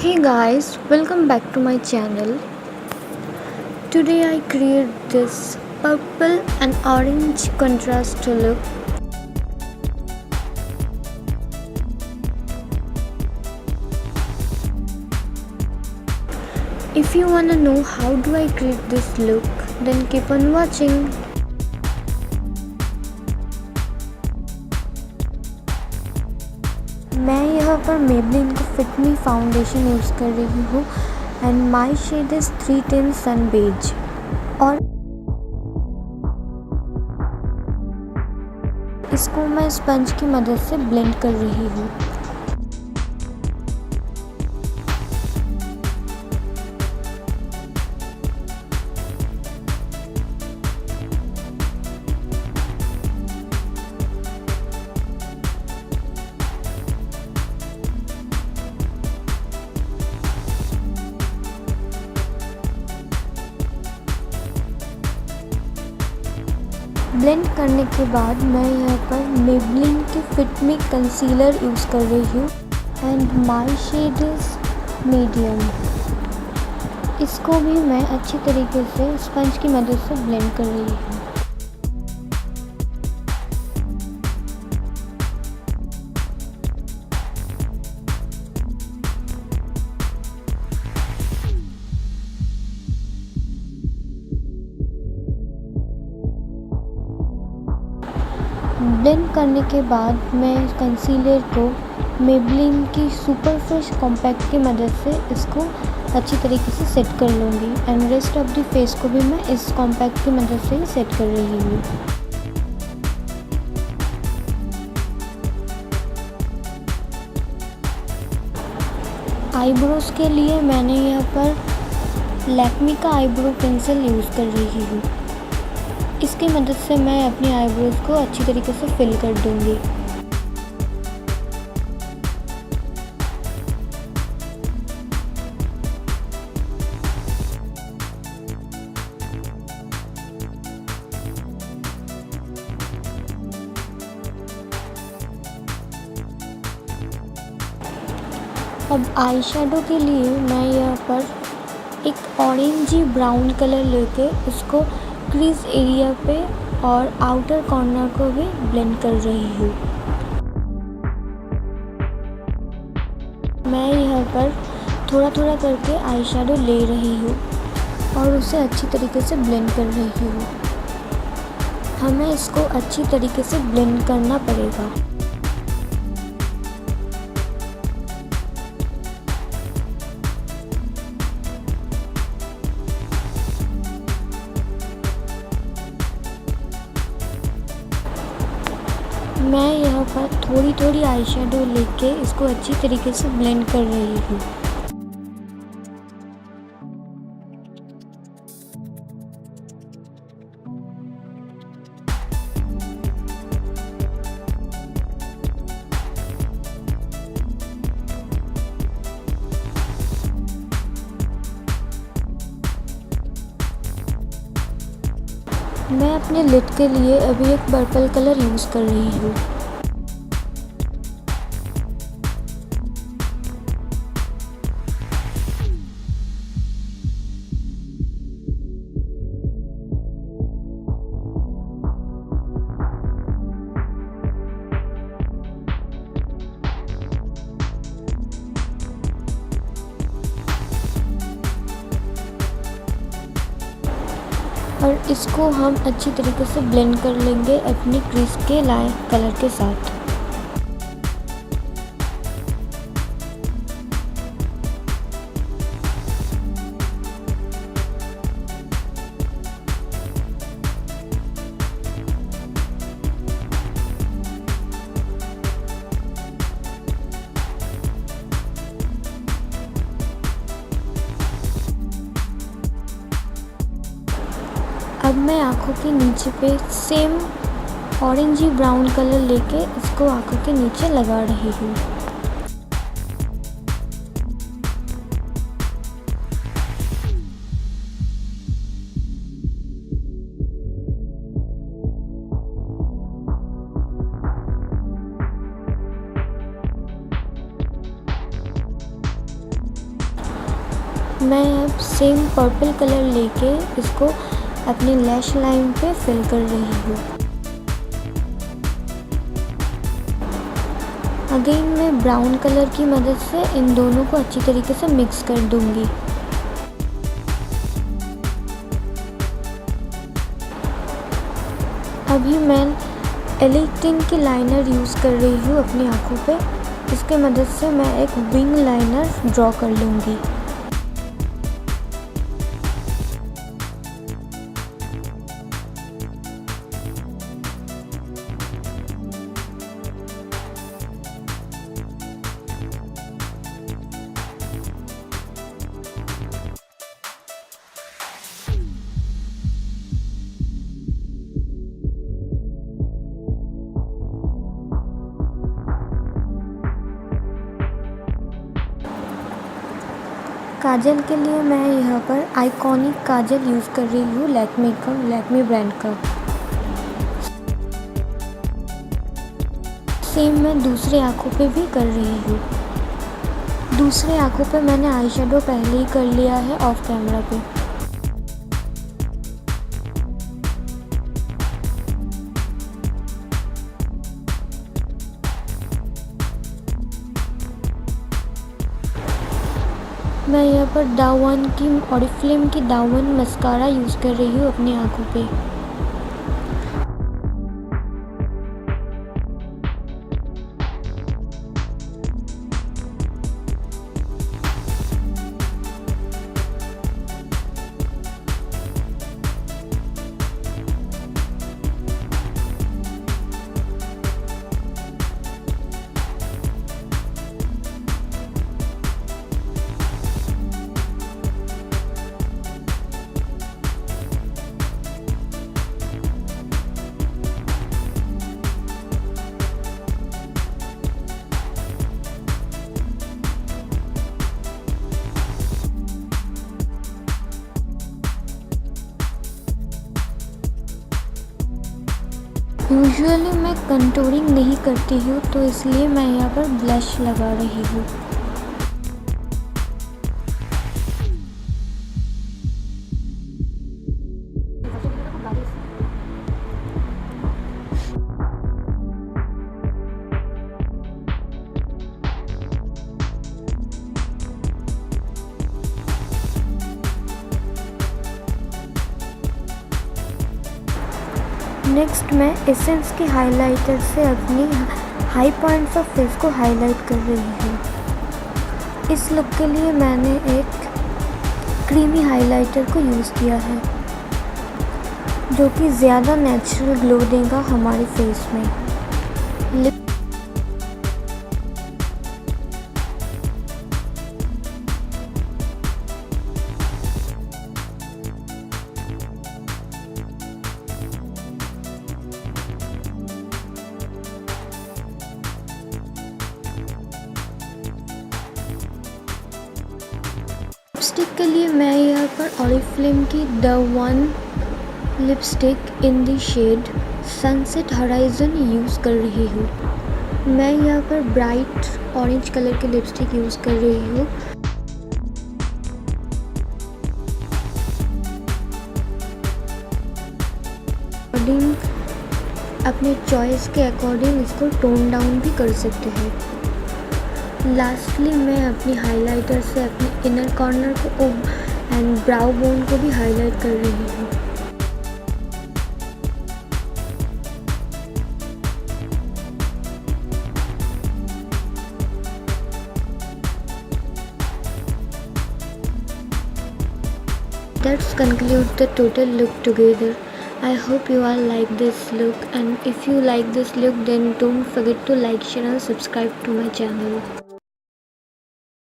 Hey guys, welcome back to my channel. Today I create this purple and orange contrast look. If you wanna know how do I create this look, then keep on watching. मैं यहाँ पर Maybelline को fit मी foundation use कर रही हूँ and my shade is 310 sun beige और इसको मैं स्पंज की मदद से ब्लेंड कर रही हूँ। ब्लेंड करने के बाद मैं यहाँ पर मेबलिन की फिट मी कंसीलर यूज़ कर रही हूँ and my shade is medium. इसको भी मैं अच्छी तरीके से स्पंज की मदद से ब्लेंड कर रही हूँ। ब्लेंड करने के बाद मैं कंसीलर को मेबलिन की सुपर फ्रेश कॉम्पैक्ट की मदद से इसको अच्छी तरीके से सेट कर लूँगी and rest of the face को भी मैं इस कॉम्पैक्ट की मदद से ही सेट कर रही हूँ। आईब्रोज के लिए मैंने यहाँ पर लैक्मी का आईब्रो पेंसिल यूज़ कर रही हूँ। इसकी मदद से मैं अपनी आईब्रोज को अच्छी तरीके से फिल कर दूंगी। अब आई शेडो के लिए मैं यहाँ पर एक ऑरेंजी ब्राउन कलर लेके इसको क्रीज एरिया पे और आउटर कॉर्नर को भी ब्लेंड कर रही हूँ। मैं यहाँ पर थोड़ा थोड़ा करके आई शेडो ले रही हूँ और उसे अच्छी तरीके से ब्लेंड कर रही हूँ। हमें इसको अच्छी तरीके से ब्लेंड करना पड़ेगा। मैं यहाँ पर थोड़ी थोड़ी आई शेडो लेके इसको अच्छी तरीके से ब्लेंड कर रही हूँ। मैं अपने लिड के लिए अभी एक पर्पल कलर यूज़ कर रही हूँ। और इसको हम अच्छी तरीके से ब्लेंड कर लेंगे अपनी क्रीज के लाइन कलर के साथ। अब मैं आँखों के नीचे पे सेम ऑरेंजी ब्राउन कलर लेके इसको आँखों के नीचे लगा रही हूँ। मैं अब सेम पर्पल कलर लेके इसको अपनी लैश लाइन पे फिल कर रही हूँ। अगेन मैं ब्राउन कलर की मदद से इन दोनों को अच्छी तरीके से मिक्स कर दूंगी। अभी मैं एलिटिन की लाइनर यूज़ कर रही हूँ अपनी आँखों पे। इसके मदद से मैं एक विंग लाइनर ड्रॉ कर लूँगी। काजल के लिए मैं यहाँ पर आइकॉनिक काजल यूज़ कर रही हूँ लैक्मे ब्रांड का। सेम मैं दूसरे आँखों पे भी कर रही हूँ। दूसरे आँखों पे मैंने आईशैडो पहले ही कर लिया है ऑफ कैमरा पे। मैं यहाँ पर डावन की ऑरिफ्लेम की डावन मस्कारा यूज़ कर रही हूँ अपनी आँखों पे। यूजुअली मैं कंटूरिंग नहीं करती हूँ, तो इसलिए मैं यहाँ पर ब्लश लगा रही हूँ। नेक्स्ट मैं एसेंस के हाइलाइटर से अपनी हाई पॉइंट्स ऑफ फेस को हाईलाइट कर रही हूँ। इस लुक के लिए मैंने एक क्रीमी हाइलाइटर को यूज़ किया है, जो कि ज़्यादा नेचुरल ग्लो देगा हमारे फेस में। लिपस्टिक के लिए मैं यहाँ पर ऑरिफ्लेम की the one lipstick in the shade sunset horizon use कर रही हूँ। मैं यहाँ पर ब्राइट ऑरेंज कलर की लिपस्टिक यूज़ कर रही हूँ। अपने चॉइस के अकॉर्डिंग इसको टोन डाउन भी कर सकते हैं। लास्टली मैं अपनी हाइलाइटर से अपने इनर कॉर्नर को एंड ब्राउ बोन को भी हाईलाइट कर रही हूँ। Let's conclude the total look together. I hope you all like this look, and if you like this look then don't forget to like, share and subscribe to my channel.